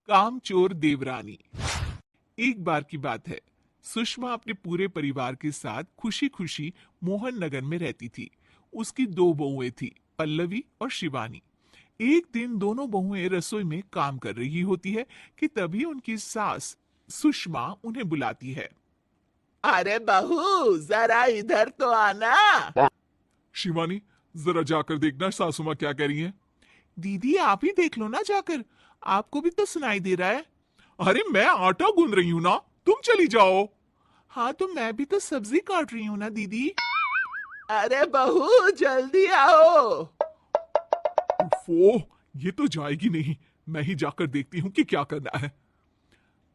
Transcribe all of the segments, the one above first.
कामचोर देवरानी। एक बार की बात है, सुषमा अपने पूरे परिवार के साथ खुशी खुशी मोहन नगर में रहती थी। उसकी दो बहुएं थी, पल्लवी और शिवानी। एक दिन दोनों बहुएं रसोई में काम कर रही होती है कि तभी उनकी सास सुषमा उन्हें बुलाती है। अरे बहू, जरा इधर तो आना। शिवानी, जरा जाकर देखना सासू माँ क्या कह रही हैं। दीदी आप ही देख लो ना जाकर, आपको भी तो सुनाई दे रहा है। अरे मैं आटा गूंद रही हूँ ना, तुम चली जाओ। हाँ तो मैं भी तो सब्जी काट रही हूँ ना दीदी। अरे बहू, जल्दी आओ। उफ़ो, ये तो जाएगी नहीं। मैं ही जाकर देखती हूँ कि क्या करना है।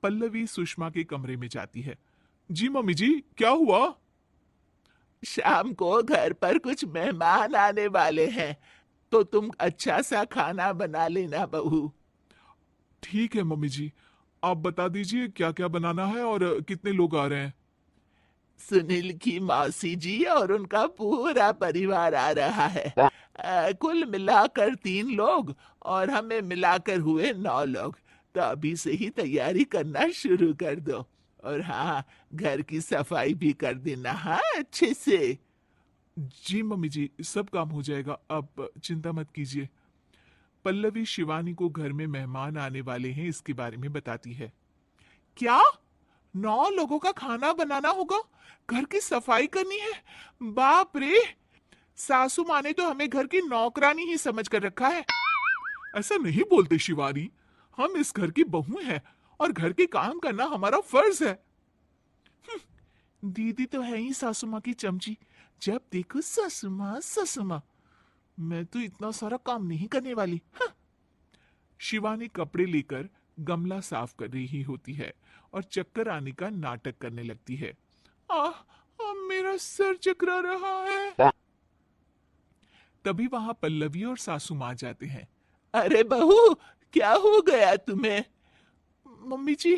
पल्लवी सुषमा के कमरे में जाती है। जी मम्मी जी, क्या हुआ? शाम को घर पर कुछ मेहमान आने वाले हैं, तो तुम अच्छा सा खाना बना लेना बहू। ठीक है मम्मी जी, आप बता दीजिए क्या क्या बनाना है और कितने लोग आ रहे हैं। सुनील की मौसी जी और उनका पूरा परिवार आ रहा है। कुल मिलाकर 3 लोग, और हमें मिलाकर हुए 9 लोग। तो अभी से ही तैयारी करना शुरू कर दो। और हाँ, घर की सफाई भी कर देना, हाँ, अच्छे से। जी मम्मी जी, सब काम हो जाएगा, आप चिंता मत कीजिए। पल्लवी शिवानी को घर में मेहमान आने वाले हैं इसके बारे में बताती है। क्या? 9 लोगों का खाना बनाना होगा, घर की सफाई करनी है? बाप रे! सासू माँ ने तो हमें घर की नौकरानी ही समझ कर रखा है। ऐसा नहीं बोलते शिवानी, हम इस घर की बहू हैं और घर के काम करना हमारा फर्ज है। दीदी तो है ही सासू माँ की चमची, जब देखो सासू माँ सासू माँ। मैं तो इतना सारा काम नहीं करने वाली। हाँ। शिवानी कपड़े लेकर गमला साफ कर रही होती है और चक्कर आने का नाटक करने लगती है। मेरा सर चकरा रहा है। तभी वहां पल्लवी और सासू माँ जाते हैं। अरे बहू, क्या हो गया तुम्हें? मम्मी जी,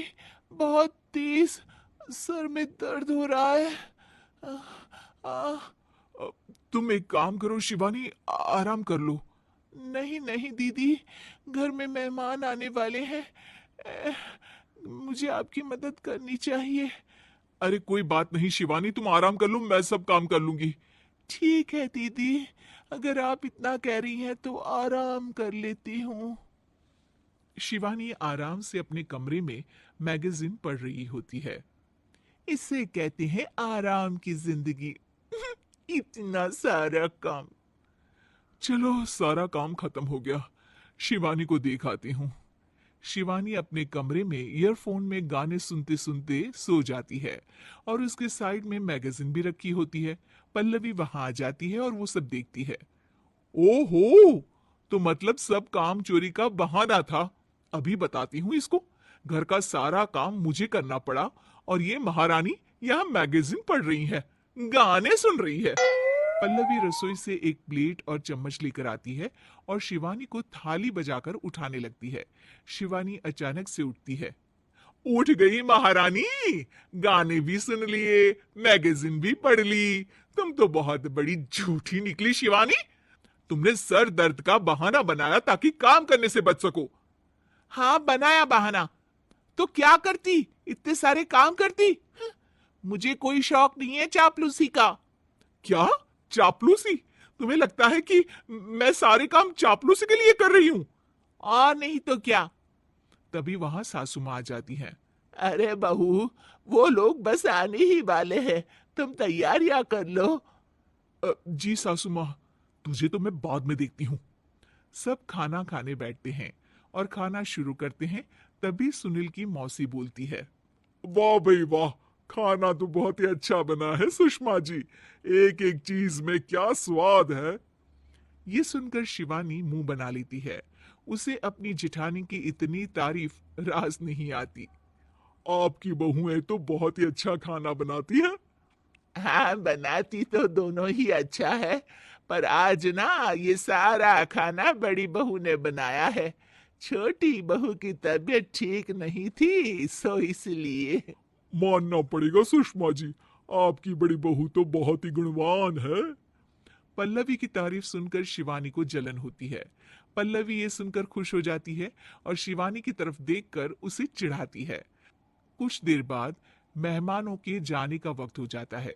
बहुत तेज सर में दर्द हो रहा है। आ, आ, तुम एक काम करो शिवानी, आराम कर लो। नहीं नहीं दीदी, घर में मेहमान आने वाले हैं। ए, मुझे आपकी मदद करनी चाहिए। अरे कोई बात नहीं शिवानी, तुम आराम कर लो, मैं सब काम कर लूंगी। ठीक है दीदी, अगर आप इतना कह रही हैं तो आराम कर लेती हूँ। शिवानी आराम से अपने कमरे में मैगजीन पढ़ रही होती है। इसे कहते हैं आराम की जिंदगी। इतना सारा काम। चलो सारा काम खत्म हो गया, शिवानी को देख आती हूँ। शिवानी अपने कमरे में ईयरफोन में गाने सुनते सुनते सो जाती है और उसके साइड में मैगजीन भी रखी होती है। पल्लवी वहां आ जाती है और वो सब देखती है। ओहो, तो मतलब सब काम चोरी का बहाना था। अभी बताती हूँ इसको। घर का सारा काम मुझे करना पड़ा और ये महारानी यहाँ मैगजीन पढ़ रही है, गाने सुन रही है। पल्लवी रसोई से एक प्लेट और चम्मच लेकर आती है और शिवानी को थाली बजाकर उठाने लगती है। शिवानी अचानक से उठती है। उठ गई महारानी, गाने भी सुन लिए, मैगजीन भी पढ़ ली। तुम तो बहुत बड़ी झूठी निकली शिवानी। तुमने सर दर्द का बहाना बनाया ताकि काम करने से बच सको। हाँ बनाया बहाना, तो क्या करती, इतने सारे काम करती। मुझे कोई शौक नहीं है चापलूसी का। क्या? चापलूसी? तुम्हें लगता है कि मैं सारे काम चापलूसी के लिए कर रही हूं? और नहीं तो क्या। तभी वहां सासू माँ आ जाती हैं। अरे बहू, वो लोग बस आने ही वाले हैं, तुम तैयारियां कर लो। जी सासू माँ, तुझे तो मैं बाद में देखती हूँ। सब खाना खाने बैठते हैं और खाना शुरू करते हैं। तभी सुनील की मौसी बोलती है। वाह भाई वाह, खाना तो बहुत ही अच्छा बना है सुषमा जी। एक एक चीज में क्या स्वाद है। ये सुनकर शिवानी मुंह बना लेती है। उसे अपनी जिठानी की इतनी तारीफ रास नहीं आती। आपकी बहुएं तो बहुत ही अच्छा खाना बनाती हैं। हाँ, बनाती तो दोनों ही अच्छा है, पर आज ना ये सारा खाना बड़ी बहू ने बनाया है। छोटी बहू की तबीयत ठीक नहीं थी, सो इसलिए। मानना पड़ेगा सुषमा जी, आपकी बड़ी बहू तो बहुत ही गुणवान है। पल्लवी की तारीफ सुनकर शिवानी को जलन होती है, पल्लवी ये सुनकर खुश हो जाती है और शिवानी की तरफ देखकर उसे चिढ़ाती है। कुछ देर बाद मेहमानों के जाने का वक्त हो जाता है।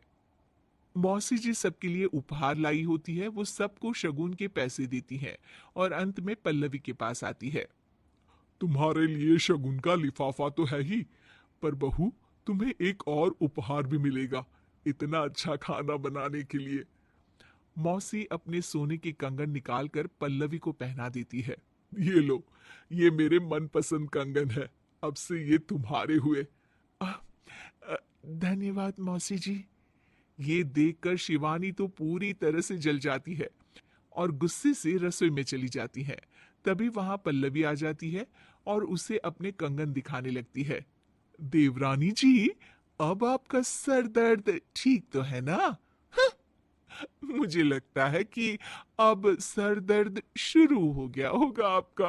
मौसी जी सबके लिए उपहार लाई होती है, वो सबको शगुन के पैसे देती है और अंत में पल्लवी के पास आती है। तुम्हारे लिए शगुन का लिफाफा तो है ही, पर बहू तुम्हें एक और उपहार भी मिलेगा इतना अच्छा खाना बनाने के लिए। मौसी अपने सोने के कंगन निकालकर पल्लवी को पहना देती है। ये लो, ये मेरे मनपसंद कंगन है, अब से ये तुम्हारे हुए। आ, आ, धन्यवाद मौसी जी। ये देखकर शिवानी तो पूरी तरह से जल जाती है और गुस्से से रसोई में चली जाती है। तभी वहां पल्लवी आ जाती है और उसे अपने कंगन दिखाने लगती है। देवरानी जी, अब आपका सर दर्द ठीक तो है ना? मुझे लगता है कि अब सर दर्द शुरू हो गया होगा आपका।